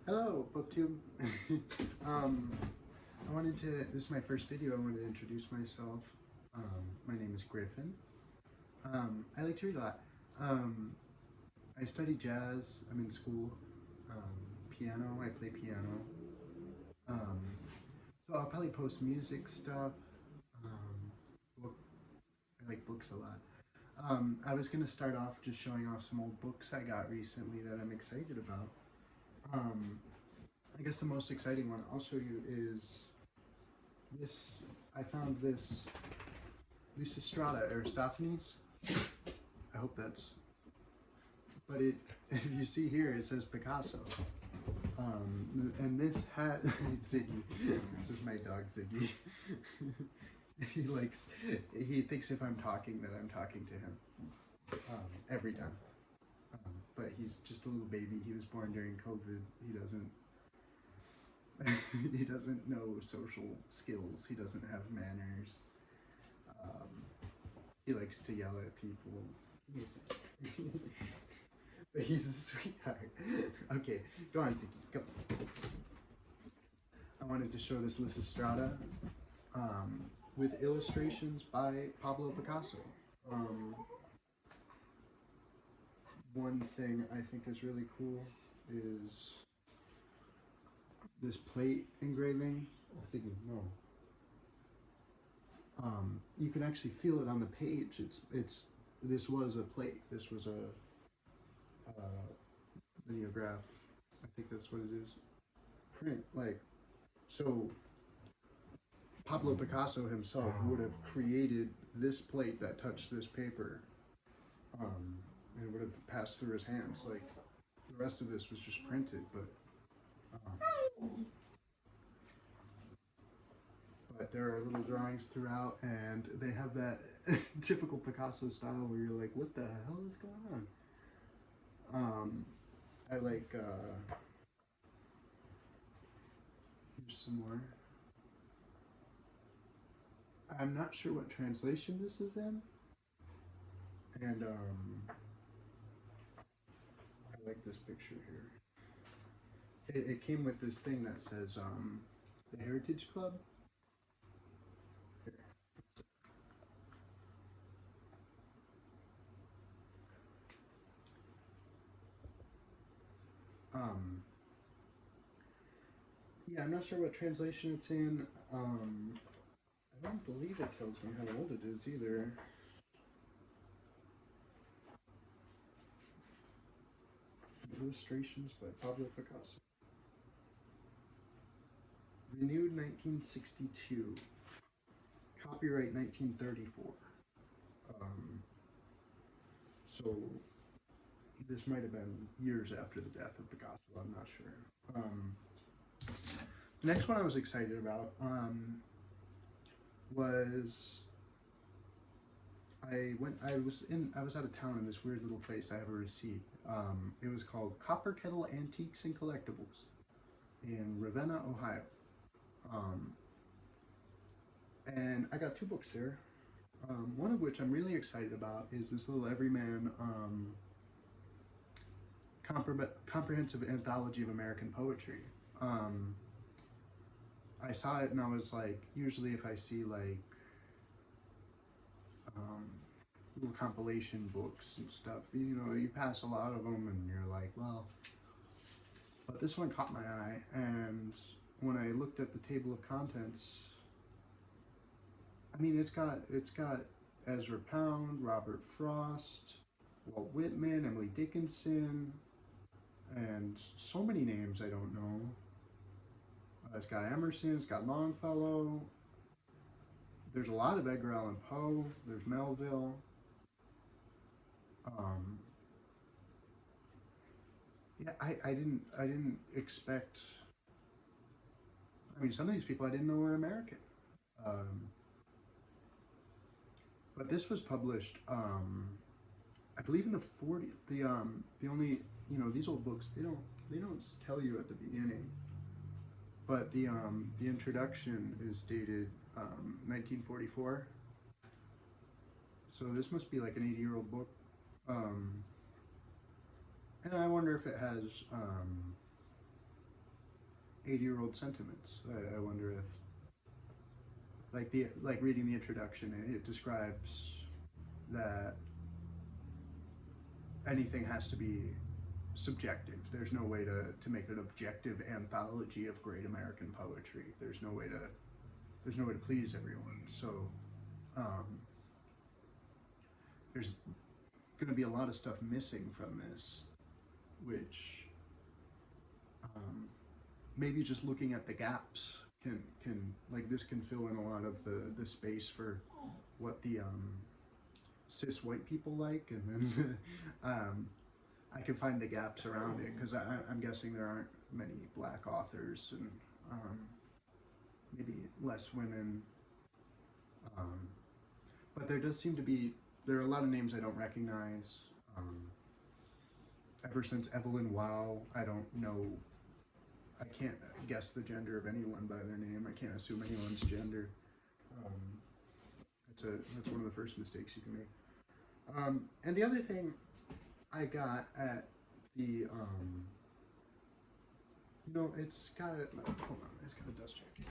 Hello, Booktube. This is my first video. I wanted to introduce myself. My name is Griffin. I like to read a lot. I study jazz. I'm in school. Piano. I play piano. Um, so I'll probably post music stuff. Book. I like books a lot. I was gonna start off just showing off some old books I got recently that I'm excited about. Um, I guess the most exciting one I'll show you is this. I found this Lysistrata Aristophanes. I hope that's, but it, if you see here, it says Picasso. And this hat, Ziggy, this is my dog Ziggy. He thinks if I'm talking that I'm talking to him, every time. But he's just a little baby. He was born during COVID. He doesn't know social skills. He doesn't have manners. He likes to yell at people. But he's a sweetheart. Okay, go on, Ziggy, go. I wanted to show this Lysistrata with illustrations by Pablo Picasso. One thing I think is really cool is this plate engraving. Ziggy, no. You can actually feel it on the page. This was a plate. This was a mimeograph. I think that's what it is. Print, so Pablo Picasso himself would have created this plate that touched this paper, and it would have passed through his hands. Like the rest of this was just printed, but there are little drawings throughout, and they have that typical Picasso style where you're like, what the hell is going on? I like, here's some more. I'm not sure what translation this is in, and I like this picture here. It came with this thing that says the Heritage Club. Here. Yeah, I'm not sure what translation it's in. I don't believe it tells me how old it is either. Illustrations by Pablo Picasso. Renewed 1962. Copyright 1934. So this might have been years after the death of Picasso, I'm not sure. The next one I was excited about was I was out of town in this weird little place. I have a receipt. It was called Copper Kettle Antiques and Collectibles in Ravenna, Ohio. And I got two books there. One of which I'm really excited about is this little everyman comprehensive anthology of American poetry. I saw it and I was like, usually if I see like little compilation books and stuff, you pass a lot of them and you're like, well, but this one caught my eye, and when I looked at the table of contents, I mean, it's got Ezra Pound, Robert Frost, Walt Whitman, Emily Dickinson, and so many names I don't know. It's got Emerson, it's got Longfellow. There's a lot of Edgar Allan Poe. There's Melville. Yeah, I didn't expect. I mean, some of these people I didn't know were American. But this was published, I believe in the 40s. The only, these old books, they don't tell you at the beginning, but the introduction is dated 1944. So this must be like an 80-year-old book. And I wonder if it has 80-year-old sentiments. I wonder if, like reading the introduction, it describes that anything has to be subjective. There's no way to make an objective anthology of great American poetry. There's no way to please everyone. So there's going to be a lot of stuff missing from this, which maybe just looking at the gaps can like this can fill in a lot of the space for what the cis white people like, and then I can find the gaps around it, because I'm guessing there aren't many black authors, and maybe less women, but there does seem to be, there are a lot of names I don't recognize. Ever since Evelyn Wow, I don't know, I can't guess the gender of anyone by their name. I can't assume anyone's gender. That's one of the first mistakes you can make. And the other thing I got at the, it's got a, hold on, it's got a dust jacket.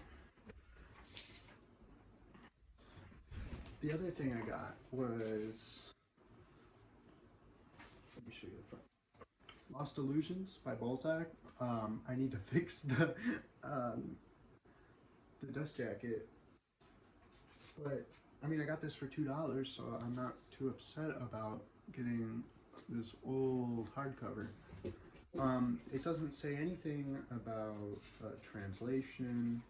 The other thing I got was, let me show you the front. Lost Illusions by Balzac. I need to fix the dust jacket, but I mean, I got this for $2, so I'm not too upset about getting this old hardcover. It doesn't say anything about translation.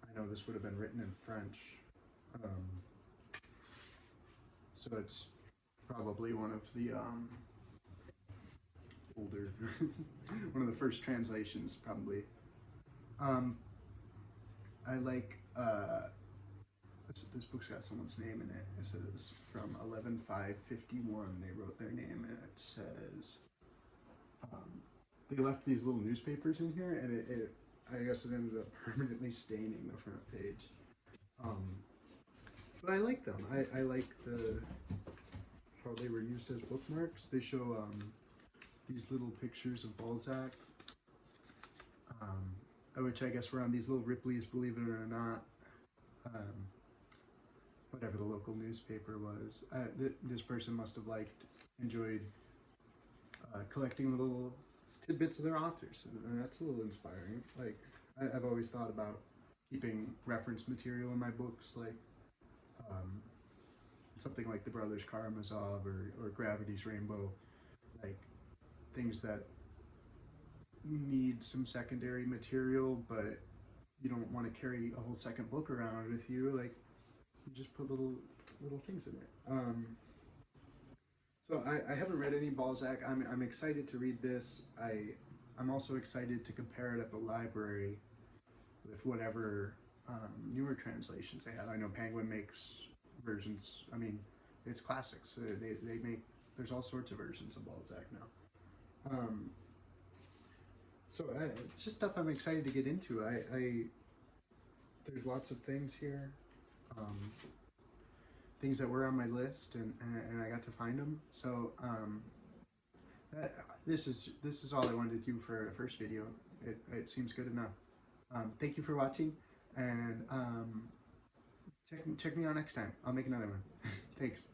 I know this would have been written in French, so it's probably one of the older, one of the first translations, probably. I like, this book's got someone's name in it. It says from 11/5/51 they wrote their name, and it says, they left these little newspapers in here, and I guess it ended up permanently staining the front page. But I like them. I like how they were used as bookmarks. They show these little pictures of Balzac, which I guess were on these little Ripley's Believe It or Not, whatever the local newspaper was. This person must have enjoyed collecting little tidbits of their authors, and that's a little inspiring. Like, I've always thought about keeping reference material in my books, like something like The Brothers Karamazov or Gravity's Rainbow, like things that need some secondary material, but you don't want to carry a whole second book around with you. Like, you just put little things in it. So I haven't read any Balzac. I'm excited to read this. I'm also excited to compare it at the library with whatever newer translations they have. I know Penguin makes versions. I mean, it's classics. They make, there's all sorts of versions of Balzac now. So it's just stuff I'm excited to get into. There's lots of things here, things that were on my list, and I got to find them. So this is all I wanted to do for a first video. It seems good enough. Thank you for watching, and check me out next time. I'll make another one. Thanks.